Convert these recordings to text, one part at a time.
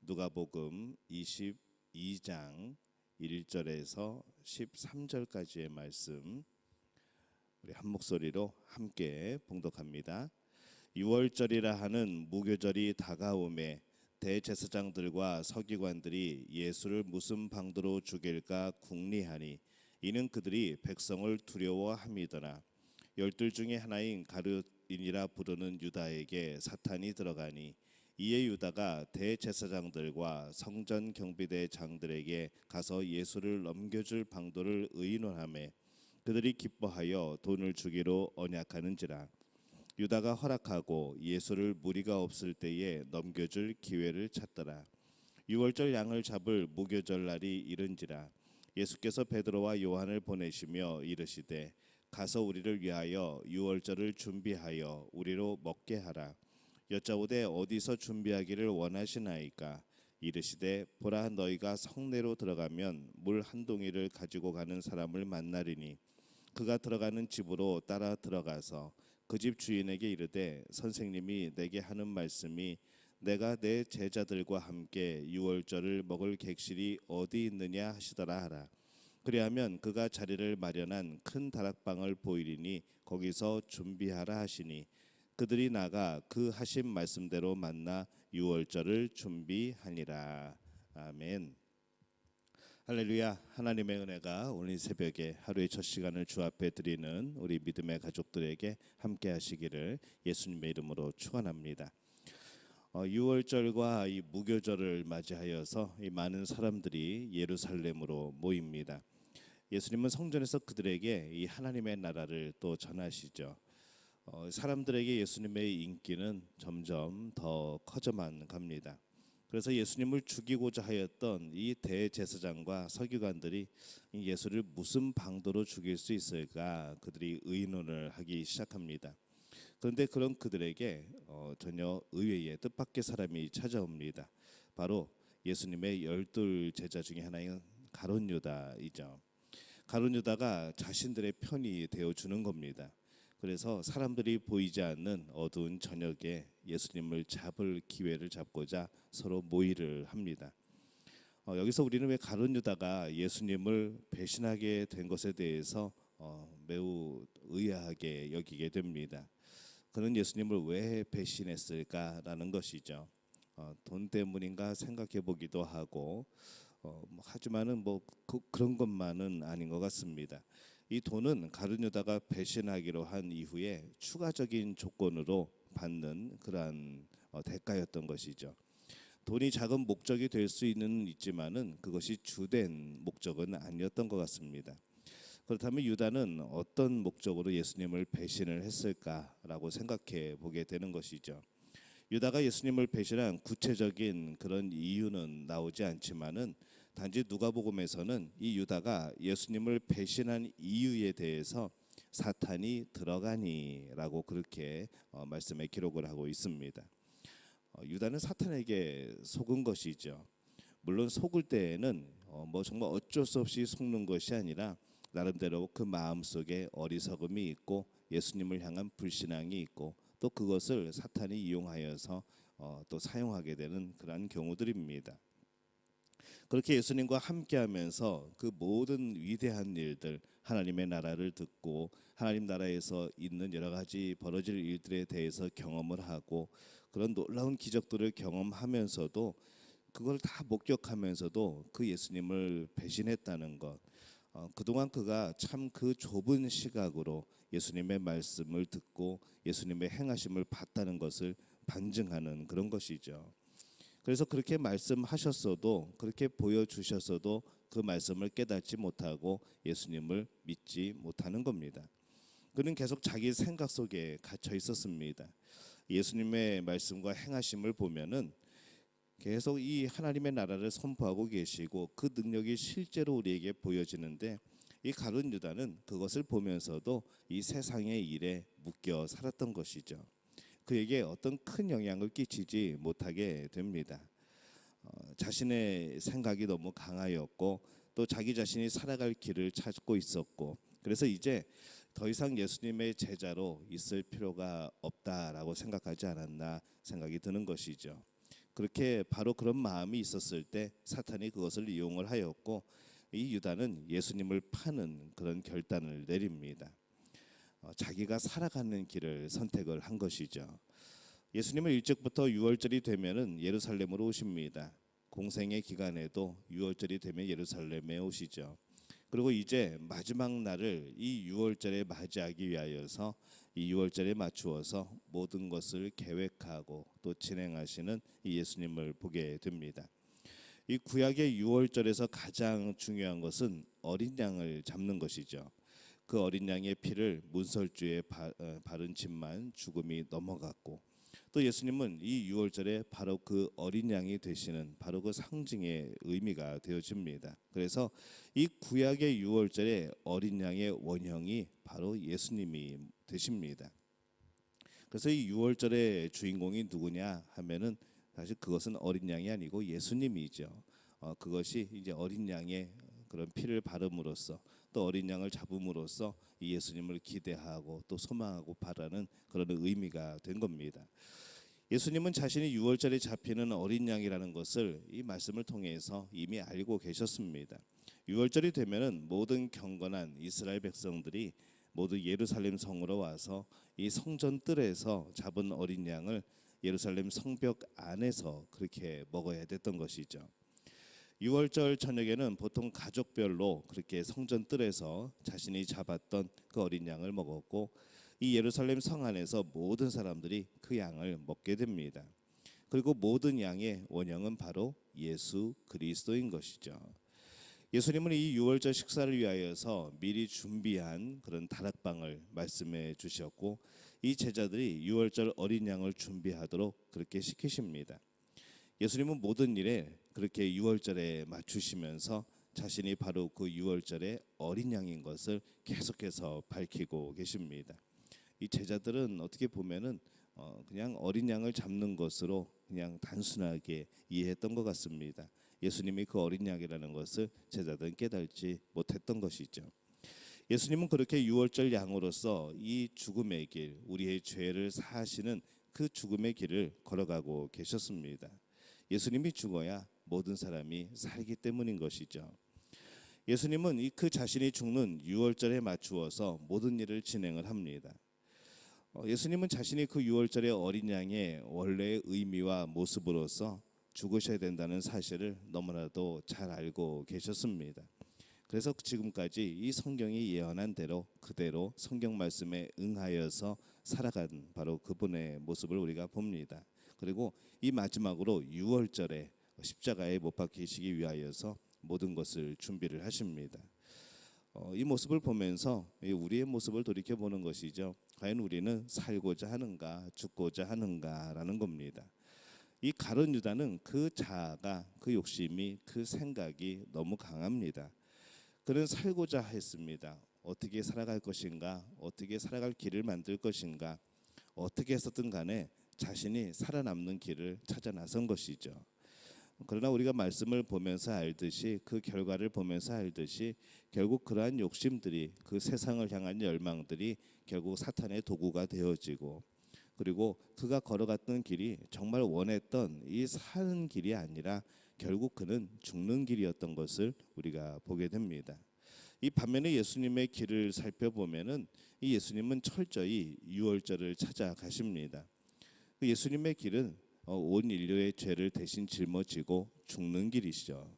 누가복음 22장 1절에서 13절까지의 말씀 우리 한 목소리로 함께 봉독합니다. 유월절이라 하는 무교절이 다가오매 대제사장들과 서기관들이 예수를 무슨 방도로 죽일까 궁리하니 이는 그들이 백성을 두려워함이더라. 열둘 중에 하나인 가룟인이라 부르는 유다에게 사탄이 들어가니 이에 유다가 대제사장들과 성전 경비대 장들에게 가서 예수를 넘겨줄 방도를 의논하매 그들이 기뻐하여 돈을 주기로 언약하는지라. 유다가 허락하고 예수를 무리가 없을 때에 넘겨줄 기회를 찾더라. 유월절 양을 잡을 무교절 날이 이른지라. 예수께서 베드로와 요한을 보내시며 이르시되 가서 우리를 위하여 유월절을 준비하여 우리로 먹게 하라. 여짜오되 어디서 준비하기를 원하시나이까. 이르시되 보라, 너희가 성내로 들어가면 물 한 동이를 가지고 가는 사람을 만나리니 그가 들어가는 집으로 따라 들어가서 그 집 주인에게 이르되 선생님이 내게 하는 말씀이 내가 내 제자들과 함께 유월절을 먹을 객실이 어디 있느냐 하시더라 하라. 그리하면 그가 자리를 마련한 큰 다락방을 보이리니 거기서 준비하라 하시니 그들이 나가 그 하신 말씀대로 만나 유월절을 준비하니라. 아멘. 할렐루야. 하나님의 은혜가 오늘 새벽에 하루의 첫 시간을 주 앞에 드리는 우리 믿음의 가족들에게 함께 하시기를 예수님의 이름으로 축원합니다. 유월절과 이 무교절을 맞이하여서 이 많은 사람들이 예루살렘으로 모입니다. 예수님은 성전에서 그들에게 이 하나님의 나라를 또 전하시죠. 사람들에게 예수님의 인기는 점점 더 커져만 갑니다. 그래서 예수님을 죽이고자 하였던 이 대제사장과 서기관들이 예수를 무슨 방도로 죽일 수 있을까 그들이 의논을 하기 시작합니다. 그런데 그런 그들에게 전혀 의외의 뜻밖의 사람이 찾아옵니다. 바로 예수님의 12 제자 중에 하나인 가룟 유다이죠. 가룟 유다가 자신들의 편이 되어주는 겁니다. 그래서 사람들이 보이지 않는 어두운 저녁에 예수님을 잡을 기회를 잡고자 서로 모의를 합니다. 여기서 우리는 왜 가룟 유다가 예수님을 배신하게 된 것에 대해서 매우 의아하게 여기게 됩니다. 그는 예수님을 왜 배신했을까라는 것이죠. 돈 때문인가 생각해 보기도 하고 하지만은 그런 것만은 아닌 것 같습니다. 이 돈은 가룟 유다가 배신하기로 한 이후에 추가적인 조건으로 받는 그러한 대가였던 것이죠. 돈이 작은 목적이 될 수 있지만은 그것이 주된 목적은 아니었던 것 같습니다. 그렇다면 유다는 어떤 목적으로 예수님을 배신을 했을까라고 생각해 보게 되는 것이죠. 유다가 예수님을 배신한 구체적인 그런 이유는 나오지 않지만은 단지 누가복음에서는 이 유다가 예수님을 배신한 이유에 대해서 사탄이 들어가니라고 그렇게 말씀에 기록을 하고 있습니다. 유다는 사탄에게 속은 것이죠. 물론 속을 때에는 정말 어쩔 수 없이 속는 것이 아니라 나름대로 그 마음속에 어리석음이 있고 예수님을 향한 불신앙이 있고 또 그것을 사탄이 이용하여서 또 사용하게 되는 그러한 경우들입니다. 그렇게 예수님과 함께하면서 그 모든 위대한 일들, 하나님의 나라를 듣고 하나님 나라에서 있는 여러 가지 벌어질 일들에 대해서 경험을 하고 그런 놀라운 기적들을 경험하면서도 그걸 다 목격하면서도 그 예수님을 배신했다는 것, 그동안 그가 참 그 좁은 시각으로 예수님의 말씀을 듣고 예수님의 행하심을 봤다는 것을 반증하는 그런 것이죠. 그래서 그렇게 말씀하셨어도 그렇게 보여주셨어도 그 말씀을 깨닫지 못하고 예수님을 믿지 못하는 겁니다. 그는 계속 자기 생각 속에 갇혀 있었습니다. 예수님의 말씀과 행하심을 보면은 계속 이 하나님의 나라를 선포하고 계시고 그 능력이 실제로 우리에게 보여지는데 이 가룟 유다는 그것을 보면서도 이 세상의 일에 묶여 살았던 것이죠. 그에게 어떤 큰 영향을 끼치지 못하게 됩니다. 자신의 생각이 너무 강하였고 또 자기 자신이 살아갈 길을 찾고 있었고 그래서 이제 더 이상 예수님의 제자로 있을 필요가 없다라고 생각하지 않았나 생각이 드는 것이죠. 그렇게 바로 그런 마음이 있었을 때 사탄이 그것을 이용을 하였고 이 유다는 예수님을 파는 그런 결단을 내립니다. 자기가 살아가는 길을 선택을 한 것이죠. 예수님은 일찍부터 유월절이 되면은 예루살렘으로 오십니다. 공생의 기간에도 유월절이 되면 예루살렘에 오시죠. 그리고 이제 마지막 날을 이 유월절에 맞이하기 위하여서 이 유월절에 맞추어서 모든 것을 계획하고 또 진행하시는 이 예수님을 보게 됩니다. 이 구약의 유월절에서 가장 중요한 것은 어린 양을 잡는 것이죠. 그 어린 양의 피를 문설주에 바른 집만 죽음이 넘어갔고 또 예수님은 이 유월절에 바로 그 어린 양이 되시는 바로 그 상징의 의미가 되어집니다. 그래서 이 구약의 유월절에 어린 양의 원형이 바로 예수님이 되십니다. 그래서 이 유월절의 주인공이 누구냐 하면은 사실 그것은 어린 양이 아니고 예수님이죠. 그것이 이제 어린 양의 그런 피를 바름으로써 또 어린 양을 잡음으로써 이 예수님을 기대하고 또 소망하고 바라는 그런 의미가 된 겁니다. 예수님은 자신이 유월절에 잡히는 어린 양이라는 것을 이 말씀을 통해서 이미 알고 계셨습니다. 유월절이 되면은 모든 경건한 이스라엘 백성들이 모두 예루살렘 성으로 와서 이 성전 뜰에서 잡은 어린 양을 예루살렘 성벽 안에서 그렇게 먹어야 됐던 것이죠. 유월절 저녁에는 보통 가족별로 그렇게 성전 뜰에서 자신이 잡았던 그 어린 양을 먹었고 이 예루살렘 성 안에서 모든 사람들이 그 양을 먹게 됩니다. 그리고 모든 양의 원형은 바로 예수 그리스도인 것이죠. 예수님은 이 유월절 식사를 위하여서 미리 준비한 그런 다락방을 말씀해 주셨고 이 제자들이 유월절 어린 양을 준비하도록 그렇게 시키십니다. 예수님은 모든 일에 그렇게 유월절에 맞추시면서 자신이 바로 그 유월절의 어린 양인 것을 계속해서 밝히고 계십니다. 이 제자들은 어떻게 보면은 그냥 어린 양을 잡는 것으로 그냥 단순하게 이해했던 것 같습니다. 예수님이 그 어린 양이라는 것을 제자들은 깨닫지 못했던 것이죠. 예수님은 그렇게 유월절 양으로서 이 죽음의 길, 우리의 죄를 사하시는 그 죽음의 길을 걸어가고 계셨습니다. 예수님이 죽어야 모든 사람이 살기 때문인 것이죠. 예수님은 그 자신이 죽는 유월절에 맞추어서 모든 일을 진행을 합니다. 예수님은 자신이 그 유월절의 어린 양의 원래의 의미와 모습으로서 죽으셔야 된다는 사실을 너무나도 잘 알고 계셨습니다. 그래서 지금까지 이 성경이 예언한 대로 그대로 성경 말씀에 응하여서 살아간 바로 그분의 모습을 우리가 봅니다. 그리고 이 마지막으로 유월절에 십자가에 못 박히시기 위하여서 모든 것을 준비를 하십니다. 이 모습을 보면서 우리의 모습을 돌이켜보는 것이죠. 과연 우리는 살고자 하는가 죽고자 하는가라는 겁니다. 이 가룟 유다는 그 자아가 그 욕심이 그 생각이 너무 강합니다. 그는 살고자 했습니다. 어떻게 살아갈 것인가, 어떻게 살아갈 길을 만들 것인가, 어떻게 해서든 간에 자신이 살아남는 길을 찾아 나선 것이죠. 그러나 우리가 말씀을 보면서 알듯이 그 결과를 보면서 알듯이 결국 그러한 욕심들이 그 세상을 향한 열망들이 결국 사탄의 도구가 되어지고 그리고 그가 걸어갔던 길이 정말 원했던 이 사는 길이 아니라 결국 그는 죽는 길이었던 것을 우리가 보게 됩니다. 이 반면에 예수님의 길을 살펴보면은 이 예수님은 철저히 유월절을 찾아가십니다. 그 예수님의 길은 온 인류의 죄를 대신 짊어지고 죽는 길이시죠.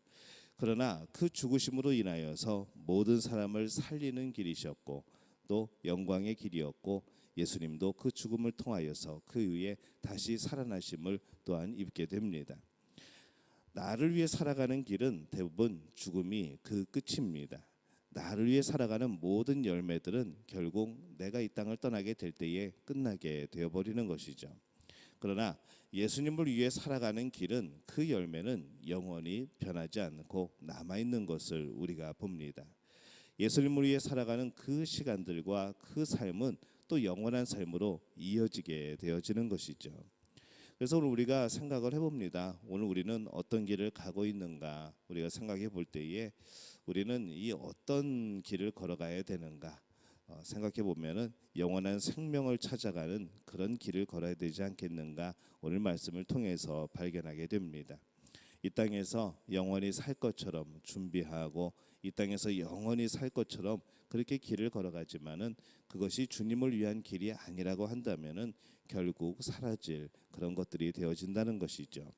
그러나 그 죽으심으로 인하여서 모든 사람을 살리는 길이셨고 또 영광의 길이었고 예수님도 그 죽음을 통하여서 그 위에 다시 살아나심을 또한 입게 됩니다. 나를 위해 살아가는 길은 대부분 죽음이 그 끝입니다. 나를 위해 살아가는 모든 열매들은 결국 내가 이 땅을 떠나게 될 때에 끝나게 되어버리는 것이죠. 그러나 예수님을 위해 살아가는 길은 그 열매는 영원히 변하지 않고 남아있는 것을 우리가 봅니다. 예수님을 위해 살아가는 그 시간들과 그 삶은 또 영원한 삶으로 이어지게 되어지는 것이죠. 그래서 오늘 우리가 생각을 해봅니다. 오늘 우리는 어떤 길을 가고 있는가 우리가 생각해 볼 때에 우리는 이 어떤 길을 걸어가야 되는가 생각해 보면은 영원한 생명을 찾아가는 그런 길을 걸어야 되지 않겠는가 오늘 말씀을 통해서 발견하게 됩니다. 이 땅에서 영원히 살 것처럼 준비하고 이 땅에서 영원히 살 것처럼 그렇게 길을 걸어가지만은 그것이 주님을 위한 길이 아니라고 한다면은 결국 사라질 그런 것들이 되어진다는 것이죠.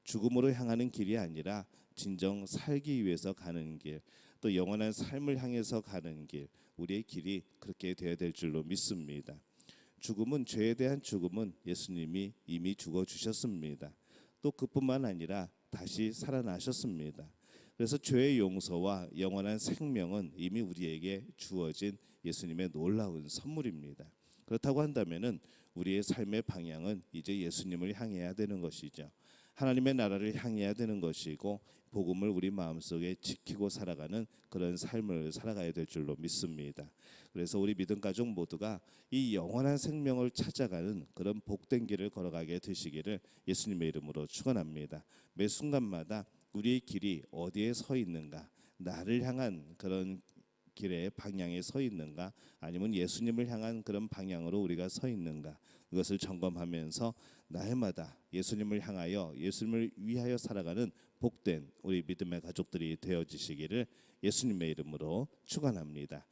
죽음으로 향하는 길이 아니라 진정 살기 위해서 가는 길, 또 영원한 삶을 향해서 가는 길, 우리의 길이 그렇게 되어야 될 줄로 믿습니다. 죽음은, 죄에 대한 죽음은 예수님이 이미 죽어 주셨습니다. 또 그뿐만 아니라 다시 살아나셨습니다. 그래서 죄의 용서와 영원한 생명은 이미 우리에게 주어진 예수님의 놀라운 선물입니다. 그렇다고 한다면은 우리의 삶의 방향은 이제 예수님을 향해야 되는 것이죠. 하나님의 나라를 향해야 되는 것이고 복음을 우리 마음속에 지키고 살아가는 그런 삶을 살아가야 될 줄로 믿습니다. 그래서 우리 믿음 가족 모두가 이 영원한 생명을 찾아가는 그런 복된 길을 걸어가게 되시기를 예수님의 이름으로 축원합니다. 매 순간마다 우리의 길이 어디에 서 있는가, 나를 향한 그런 길의 방향에 서 있는가, 아니면 예수님을 향한 그런 방향으로 우리가 서 있는가, 이것을 점검하면서 날마다 예수님을 향하여 예수님을 위하여 살아가는 복된 우리 믿음의 가족들이 되어지시기를 예수님의 이름으로 축원합니다.